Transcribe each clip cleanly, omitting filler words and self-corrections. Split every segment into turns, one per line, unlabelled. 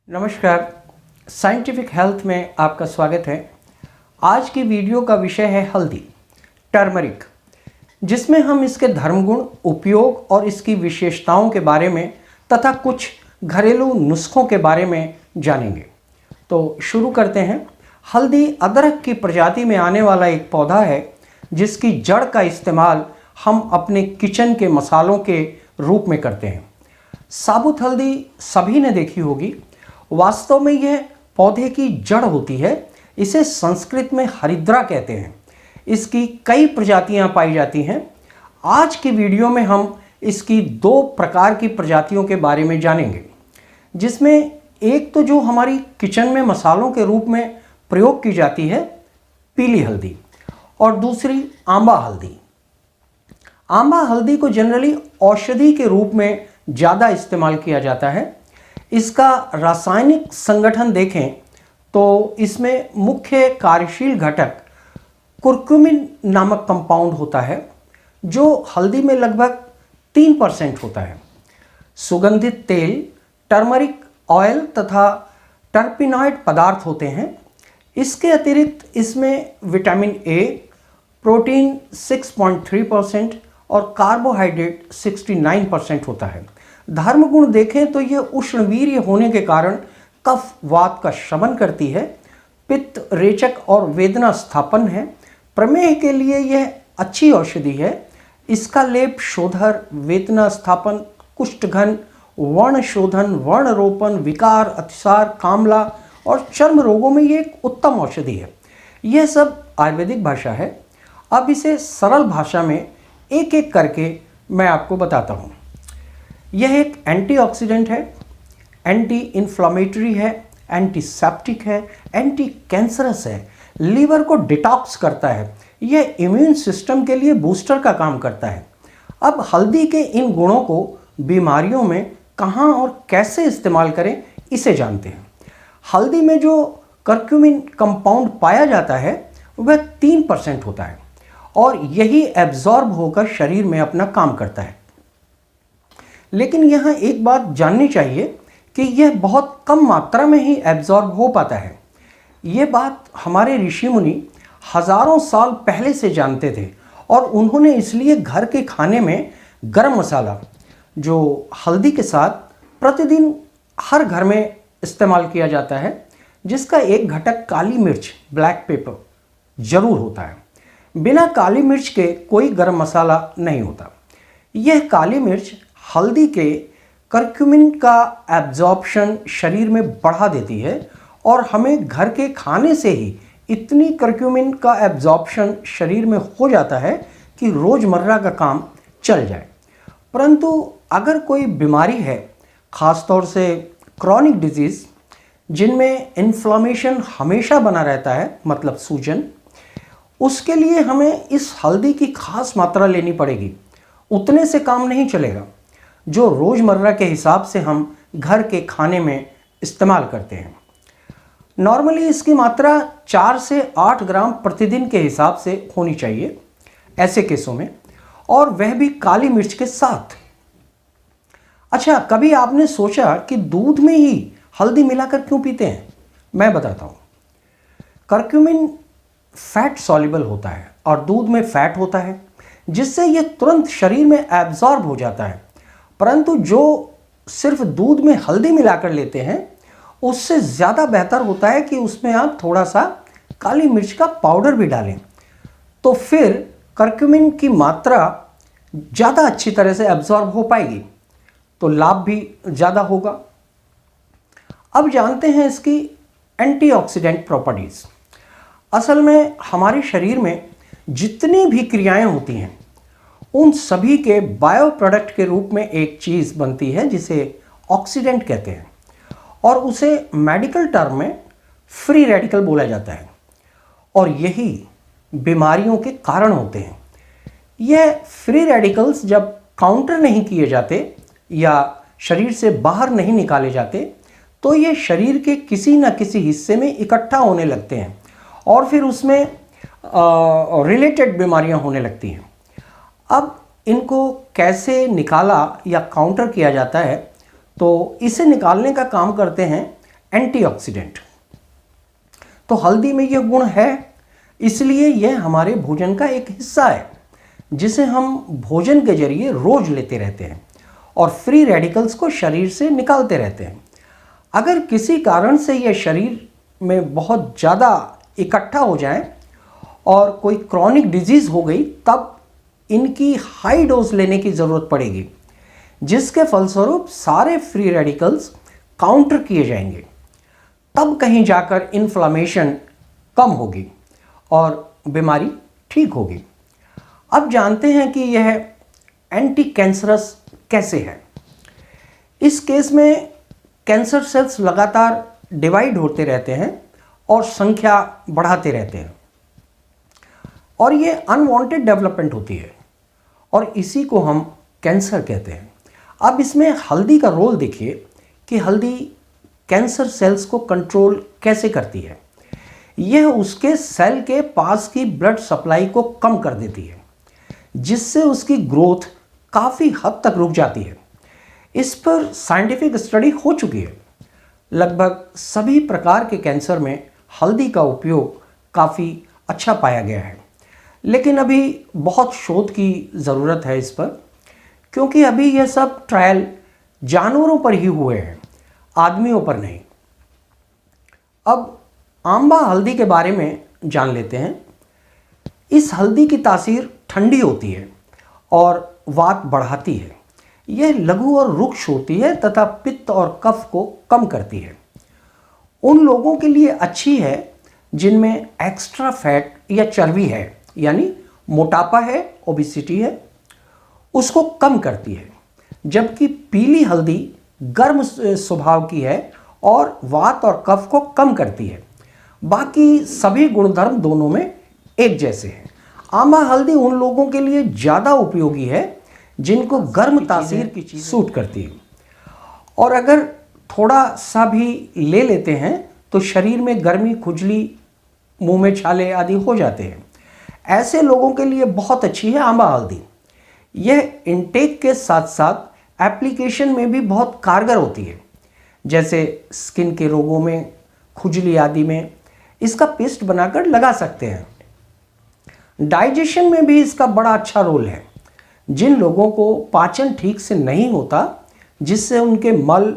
नमस्कार, scientific health में आपका स्वागत है। आज की वीडियो का विषय है हल्दी, टर्मरिक, जिसमें हम इसके धर्मगुण, उपयोग और इसकी विशेषताओं के बारे में तथा कुछ घरेलू नुस्खों के बारे में जानेंगे। तो शुरू करते हैं। हल्दी अदरक की प्रजाति में आने वाला एक पौधा है जिसकी जड़ का इस्तेमाल हम अपने किचन के मसालों के रूप में करते हैं। साबुत हल्दी सभी ने देखी होगी। वास्तव में यह पौधे की जड़ होती है। इसे संस्कृत में हरिद्रा कहते हैं। इसकी कई प्रजातियां पाई जाती हैं। आज की वीडियो में हम इसकी दो प्रकार की प्रजातियों के बारे में जानेंगे, जिसमें एक तो जो हमारी किचन में मसालों के रूप में प्रयोग की जाती है, पीली हल्दी, और दूसरी आंबा हल्दी। आंबा हल्दी को जनरली औषधि के रूप में ज़्यादा इस्तेमाल किया जाता है। इसका रासायनिक संगठन देखें तो इसमें मुख्य कार्यशील घटक कुर्कुमिन नामक कंपाउंड होता है, जो हल्दी में लगभग 3% होता है। सुगंधित तेल, टर्मरिक ऑयल तथा टर्पिनॉइड पदार्थ होते हैं। इसके अतिरिक्त इसमें विटामिन ए, प्रोटीन 6.3% और कार्बोहाइड्रेट 69% होता है। धर्मगुण देखें तो यह उष्णवीर्य होने के कारण कफ वात का शमन करती है, पित्त रेचक और वेदना स्थापन है। प्रमेह के लिए यह अच्छी औषधि है। इसका लेप शोधर, वेदना स्थापन, कुष्ठघन, वर्ण शोधन, वर्ण रोपण, विकार, अतिसार, कामला और चर्म रोगों में ये एक उत्तम औषधि है। यह सब आयुर्वेदिक भाषा है। अब इसे सरल भाषा में एक एक करके मैं आपको बताता हूँ। यह एक एंटीऑक्सीडेंट है, एंटी इन्फ्लामेटरी है, एंटीसेप्टिक है, एंटी कैंसरस है, लीवर को डिटॉक्स करता है, यह इम्यून सिस्टम के लिए बूस्टर का काम करता है। अब हल्दी के इन गुणों को बीमारियों में कहाँ और कैसे इस्तेमाल करें, इसे जानते हैं। हल्दी में जो कर्क्यूमिन कंपाउंड पाया जाता है वह 3% होता है और यही एब्जॉर्ब होकर शरीर में अपना काम करता है। लेकिन यहाँ एक बात जाननी चाहिए कि यह बहुत कम मात्रा में ही एब्जॉर्ब हो पाता है। ये बात हमारे ऋषि मुनि हजारों साल पहले से जानते थे और उन्होंने इसलिए घर के खाने में गरम मसाला, जो हल्दी के साथ प्रतिदिन हर घर में इस्तेमाल किया जाता है, जिसका एक घटक काली मिर्च, ब्लैक पेपर, जरूर होता है। बिना काली मिर्च के कोई गरम मसाला नहीं होता। यह काली मिर्च हल्दी के कर्क्यूमिन का एब्जॉर्प्शन शरीर में बढ़ा देती है और हमें घर के खाने से ही इतनी कर्क्यूमिन का एब्जॉर्प्शन शरीर में हो जाता है कि रोज़मर्रा का काम चल जाए। परंतु अगर कोई बीमारी है, ख़ासतौर से क्रॉनिक डिजीज़, जिनमें इन्फ्लामेशन हमेशा बना रहता है, मतलब सूजन, उसके लिए हमें इस हल्दी की खास मात्रा लेनी पड़ेगी। उतने से काम नहीं चलेगा जो रोज़मर्रा के हिसाब से हम घर के खाने में इस्तेमाल करते हैं। नॉर्मली इसकी मात्रा 4 से 8 ग्राम प्रतिदिन के हिसाब से होनी चाहिए ऐसे केसों में, और वह भी काली मिर्च के साथ। अच्छा, कभी आपने सोचा कि दूध में ही हल्दी मिलाकर क्यों पीते हैं? मैं बताता हूँ। कर्क्यूमिन फैट सॉल्युबल होता है और दूध में फैट होता है, जिससे यह तुरंत शरीर में एब्जॉर्ब हो जाता है। परंतु जो सिर्फ दूध में हल्दी मिलाकर लेते हैं, उससे ज़्यादा बेहतर होता है कि उसमें आप थोड़ा सा काली मिर्च का पाउडर भी डालें, तो फिर कर्क्यूमिन की मात्रा ज़्यादा अच्छी तरह से एब्जॉर्ब हो पाएगी, तो लाभ भी ज़्यादा होगा। अब जानते हैं इसकी एंटीऑक्सीडेंट प्रॉपर्टीज़। असल में हमारे शरीर में जितनी भी क्रियाएं होती हैं, उन सभी के बायो प्रोडक्ट के रूप में एक चीज़ बनती है जिसे ऑक्सीडेंट कहते हैं, और उसे मेडिकल टर्म में फ्री रेडिकल बोला जाता है, और यही बीमारियों के कारण होते हैं। यह फ्री रेडिकल्स जब काउंटर नहीं किए जाते या शरीर से बाहर नहीं निकाले जाते, तो ये शरीर के किसी न किसी हिस्से में इकट्ठा होने लगते हैं और फिर उसमें रिलेटेड बीमारियां होने लगती हैं। अब इनको कैसे निकाला या काउंटर किया जाता है, तो इसे निकालने का काम करते हैं एंटीऑक्सीडेंट। तो हल्दी में यह गुण है, इसलिए यह हमारे भोजन का एक हिस्सा है जिसे हम भोजन के जरिए रोज लेते रहते हैं और फ्री रेडिकल्स को शरीर से निकालते रहते हैं। अगर किसी कारण से यह शरीर में बहुत ज़्यादा इकट्ठा हो जाए और कोई क्रॉनिक डिजीज़ हो गई, तब इनकी हाई डोज लेने की ज़रूरत पड़ेगी, जिसके फलस्वरूप सारे फ्री रेडिकल्स काउंटर किए जाएंगे। तब कहीं जाकर इन्फ्लामेशन कम होगी और बीमारी ठीक होगी। अब जानते हैं कि यह एंटी कैंसरस कैसे है। इस केस में कैंसर सेल्स लगातार डिवाइड होते रहते हैं और संख्या बढ़ाते रहते हैं और ये अनवांटेड डेवलपमेंट होती है और इसी को हम कैंसर कहते हैं। अब इसमें हल्दी का रोल देखिए कि हल्दी कैंसर सेल्स को कंट्रोल कैसे करती है। यह उसके सेल के पास की ब्लड सप्लाई को कम कर देती है, जिससे उसकी ग्रोथ काफ़ी हद तक रुक जाती है। इस पर साइंटिफिक स्टडी हो चुकी है। लगभग सभी प्रकार के कैंसर में हल्दी का उपयोग काफ़ी अच्छा पाया गया है, लेकिन अभी बहुत शोध की ज़रूरत है इस पर, क्योंकि अभी यह सब ट्रायल जानवरों पर ही हुए हैं, आदमियों पर नहीं। अब आंबा हल्दी के बारे में जान लेते हैं। इस हल्दी की तासीर ठंडी होती है और वात बढ़ाती है। यह लघु और रुक्ष होती है तथा पित्त और कफ को कम करती है। उन लोगों के लिए अच्छी है जिनमें एक्स्ट्रा फैट या चर्बी है, यानी मोटापा है, ओबेसिटी है, उसको कम करती है। जबकि पीली हल्दी गर्म स्वभाव की है और वात और कफ को कम करती है। बाकी सभी गुणधर्म दोनों में एक जैसे हैं। आंबा हल्दी उन लोगों के लिए ज़्यादा उपयोगी है जिनको गर्म तासीर की चीज़ सूट करती है, और अगर थोड़ा सा भी ले लेते हैं तो शरीर में गर्मी, खुजली, मुंह में छाले आदि हो जाते हैं। ऐसे लोगों के लिए बहुत अच्छी है आंबा हल्दी। यह इनटेक के साथ साथ एप्लीकेशन में भी बहुत कारगर होती है, जैसे स्किन के रोगों में, खुजली आदि में इसका पेस्ट बनाकर लगा सकते हैं। डाइजेशन में भी इसका बड़ा अच्छा रोल है। जिन लोगों को पाचन ठीक से नहीं होता, जिससे उनके मल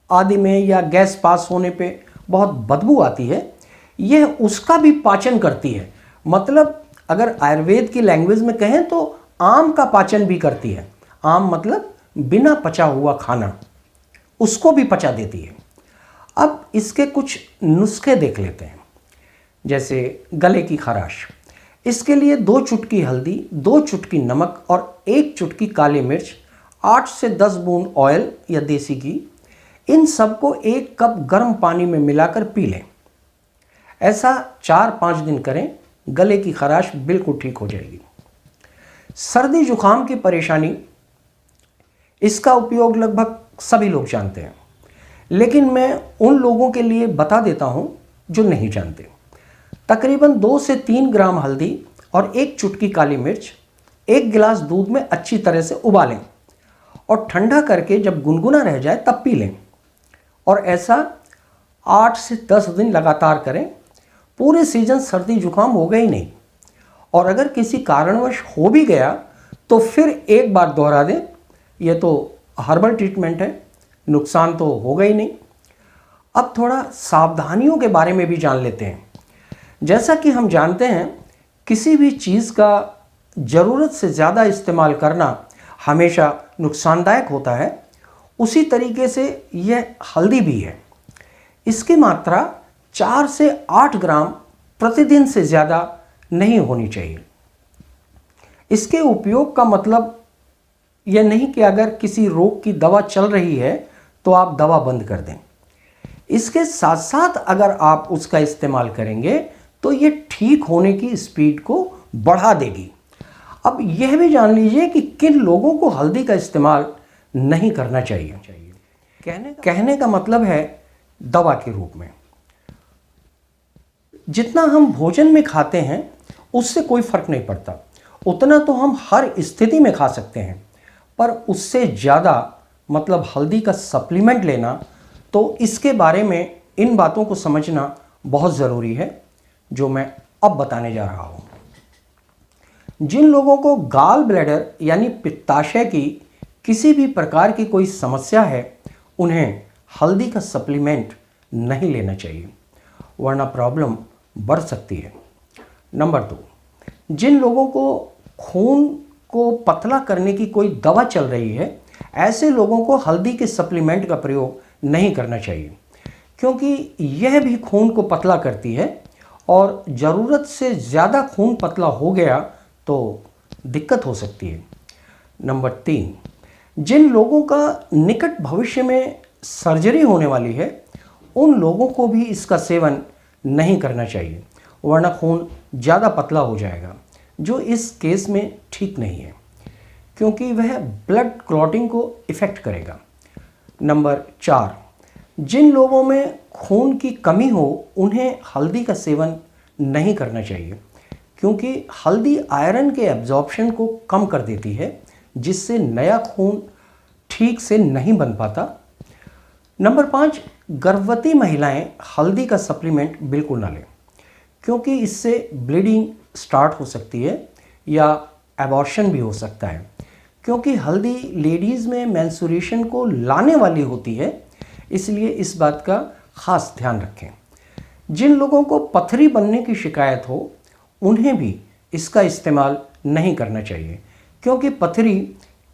आदि में या गैस पास होने पे बहुत बदबू आती है, यह उसका भी पाचन करती है। मतलब अगर आयुर्वेद की लैंग्वेज में कहें तो आम का पाचन भी करती है। आम मतलब बिना पचा हुआ खाना, उसको भी पचा देती है। अब इसके कुछ नुस्खे देख लेते हैं। जैसे गले की खराश, इसके लिए 2 चुटकी हल्दी, 2 चुटकी नमक और 1 चुटकी काली मिर्च, 8 से 10 बूंद ऑयल या देसी घी, इन सबको 1 कप गर्म पानी में मिलाकर पी लें। ऐसा 4-5 दिन करें, गले की खराश बिल्कुल ठीक हो जाएगी। सर्दी जुकाम की परेशानी, इसका उपयोग लगभग सभी लोग जानते हैं, लेकिन मैं उन लोगों के लिए बता देता हूं जो नहीं जानते। तकरीबन 2 से 3 ग्राम हल्दी और 1 चुटकी काली मिर्च 1 गिलास दूध में अच्छी तरह से उबालें और ठंडा करके जब गुनगुना रह जाए तब पी लें, और ऐसा 8 से 10 दिन लगातार करें। पूरे सीजन सर्दी जुकाम होगा ही नहीं, और अगर किसी कारणवश हो भी गया तो फिर एक बार दोहरा दें। यह तो हर्बल ट्रीटमेंट है, नुकसान तो होगा ही नहीं। अब थोड़ा सावधानियों के बारे में भी जान लेते हैं। जैसा कि हम जानते हैं, किसी भी चीज़ का ज़रूरत से ज़्यादा इस्तेमाल करना हमेशा नुकसानदायक होता है, उसी तरीके से यह हल्दी भी है। इसकी मात्रा 4 से 8 ग्राम प्रतिदिन से ज़्यादा नहीं होनी चाहिए। इसके उपयोग का मतलब यह नहीं कि अगर किसी रोग की दवा चल रही है तो आप दवा बंद कर दें। इसके साथ साथ अगर आप उसका इस्तेमाल करेंगे तो ये ठीक होने की स्पीड को बढ़ा देगी। अब यह भी जान लीजिए कि किन लोगों को हल्दी का इस्तेमाल नहीं करना चाहिए। कहने का मतलब है दवा के रूप में। जितना हम भोजन में खाते हैं उससे कोई फर्क नहीं पड़ता, उतना तो हम हर स्थिति में खा सकते हैं, पर उससे ज़्यादा मतलब हल्दी का सप्लीमेंट लेना तो इसके बारे में इन बातों को समझना बहुत ज़रूरी है जो मैं अब बताने जा रहा हूँ। जिन लोगों को गाल ब्लैडर यानी पित्ताशय की किसी भी प्रकार की कोई समस्या है, उन्हें हल्दी का सप्लीमेंट नहीं लेना चाहिए, वरना प्रॉब्लम बढ़ सकती है। नंबर 2, जिन लोगों को खून को पतला करने की कोई दवा चल रही है, ऐसे लोगों को हल्दी के सप्लीमेंट का प्रयोग नहीं करना चाहिए, क्योंकि यह भी खून को पतला करती है और ज़रूरत से ज़्यादा खून पतला हो गया तो दिक्कत हो सकती है। नंबर 3, जिन लोगों का निकट भविष्य में सर्जरी होने वाली है, उन लोगों को भी इसका सेवन नहीं करना चाहिए, वरना खून ज़्यादा पतला हो जाएगा, जो इस केस में ठीक नहीं है, क्योंकि वह ब्लड क्लॉटिंग को इफ़ेक्ट करेगा। नंबर 4, जिन लोगों में खून की कमी हो, उन्हें हल्दी का सेवन नहीं करना चाहिए, क्योंकि हल्दी आयरन के एब्जॉर्प्शन को कम कर देती है, जिससे नया खून ठीक से नहीं बन पाता। नंबर 5, गर्भवती महिलाएं हल्दी का सप्लीमेंट बिल्कुल ना लें, क्योंकि इससे ब्लीडिंग स्टार्ट हो सकती है या एबॉर्शन भी हो सकता है, क्योंकि हल्दी लेडीज़ में मेंस्ट्रुएशन को लाने वाली होती है, इसलिए इस बात का ख़ास ध्यान रखें। जिन लोगों को पथरी बनने की शिकायत हो, उन्हें भी इसका इस्तेमाल नहीं करना चाहिए, क्योंकि पथरी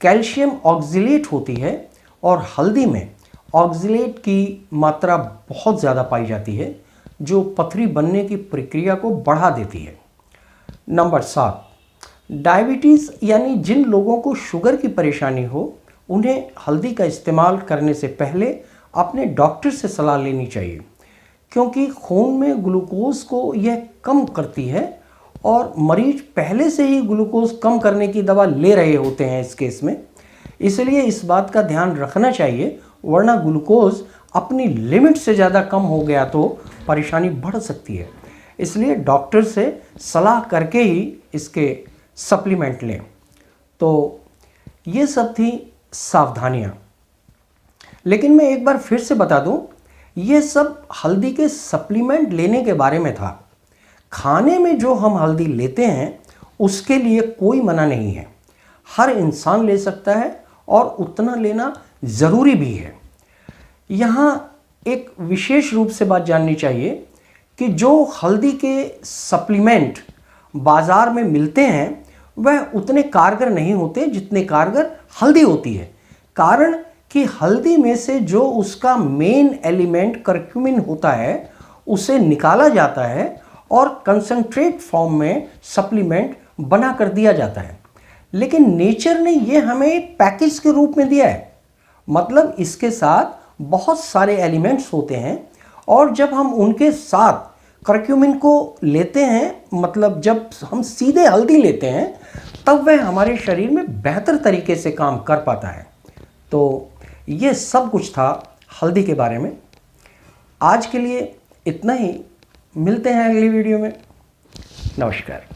कैल्शियम ऑक्जिलेट होती है और हल्दी में ऑक्जिलेट की मात्रा बहुत ज़्यादा पाई जाती है, जो पथरी बनने की प्रक्रिया को बढ़ा देती है। नंबर 7, डायबिटीज़ यानी जिन लोगों को शुगर की परेशानी हो, उन्हें हल्दी का इस्तेमाल करने से पहले अपने डॉक्टर से सलाह लेनी चाहिए, क्योंकि खून में ग्लूकोज को यह कम करती है और मरीज पहले से ही ग्लूकोज कम करने की दवा ले रहे होते हैं इस केस में, इसलिए इस बात का ध्यान रखना चाहिए, वरना ग्लूकोज अपनी लिमिट से ज़्यादा कम हो गया तो परेशानी बढ़ सकती है। इसलिए डॉक्टर से सलाह करके ही इसके सप्लीमेंट लें। तो ये सब थी सावधानियाँ, लेकिन मैं एक बार फिर से बता दूं, ये सब हल्दी के सप्लीमेंट लेने के बारे में था। खाने में जो हम हल्दी लेते हैं उसके लिए कोई मना नहीं है, हर इंसान ले सकता है और उतना लेना ज़रूरी भी है। यहाँ एक विशेष रूप से बात जाननी चाहिए कि जो हल्दी के सप्लीमेंट बाज़ार में मिलते हैं वह उतने कारगर नहीं होते जितने कारगर हल्दी होती है, कारण कि हल्दी में से जो उसका मेन एलिमेंट करक्यूमिन होता है उसे निकाला जाता है और कंसंट्रेट फॉर्म में सप्लीमेंट बना कर दिया जाता है, लेकिन नेचर ने ये हमें पैकेज के रूप में दिया है, मतलब इसके साथ बहुत सारे एलिमेंट्स होते हैं और जब हम उनके साथ करक्यूमिन को लेते हैं, मतलब जब हम सीधे हल्दी लेते हैं, तब वह हमारे शरीर में बेहतर तरीके से काम कर पाता है। तो ये सब कुछ था हल्दी के बारे में। आज के लिए इतना ही, मिलते हैं अगली वीडियो में। नमस्कार।